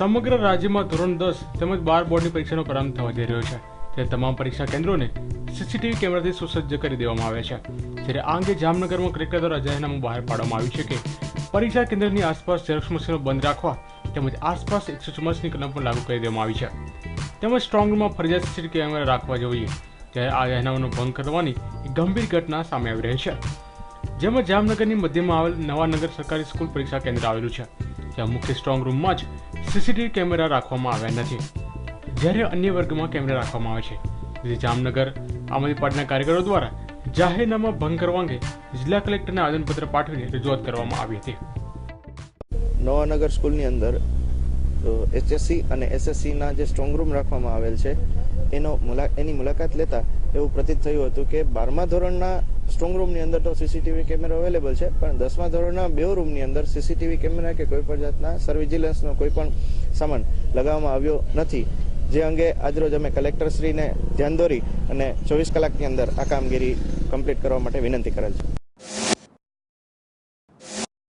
સમગ્ર રાજ્યમાં ધોરણ 10 તેમજ 12 બોર્ડની પરીક્ષાનો પ્રારંભ થવા જઈ રહ્યો છે, તે તમામ પરીક્ષા કેન્દ્રોને સીસીટીવી કેમેરાથી સુસજ્જ કરી દેવામાં આવ્યા છે। જ્યારે આ અંગે જામનગરમાં કલેક્ટર દ્વારા જાહેરનામું બહાર પાડવામાં આવ્યું છે કે પરીક્ષા કેન્દ્રની આસપાસ ઝેરોક્ષ મશીનો બંધ રાખવા તેમજ આસપાસ 144ની કલમ પણ લાગુ કરી દેવામાં આવી છે, તેમજ સ્ટ્રોંગ રૂમમાં ફરજિયાત સીસીટીવી કેમેરા રાખવા જોઈએ। ત્યારે આ જાહેરનામાનો ભંગ કરવાની એક ગંભીર ઘટના સામે આવી રહી છે, જેમાં જામનગરની મધ્યમાં આવેલ નવાનગર સરકારી સ્કૂલ પરીક્ષા કેન્દ્ર આવેલું છે, જ્યાં મુખ્ય સ્ટ્રોંગ રૂમમાં જ સીસીટીવી કેમેરા રાખવામાં આવ્યા નથી, જ્યારે અન્ય વર્ગમાં કેમેરા રાખવામાં આવે છે। જેથી જામનગર આમ આદમી પાર્ટીના કાર્યકરો દ્વારા જાહેરનામા ભંગ કરવા અંગે જિલ્લા કલેક્ટરને આવેદનપત્ર પાઠવીને રજૂઆત કરવામાં આવી હતી। નવાનગર સ્કૂલની અંદર એચએસસી અને એસએસસીના જે સ્ટ્રોંગ રૂમ રાખવામાં આવેલ છે એની મુલાકાત લેતા એવું પ્રતીત થયું હતું કે 12મા ધોરણના સ્ટ્રોંગ રૂમની અંદર તો સીસીટીવી કેમેરા અવેલેબલ છે, પણ 10મા ધોરણના 2 રૂમની અંદર સીસીટીવી કેમેરા કે કોઈ પણ જાતના સર્વિજિલન્સનો કોઈ પણ સામાન લગાવવામાં આવ્યો નથી, જે અંગે આજરોજ અમે કલેક્ટરશ્રીને ધ્યાન દોરી અને 24 કલાકની અંદર આ કામગીરી કમ્પ્લીટ કરવા માટે વિનંતી કરેલ છે।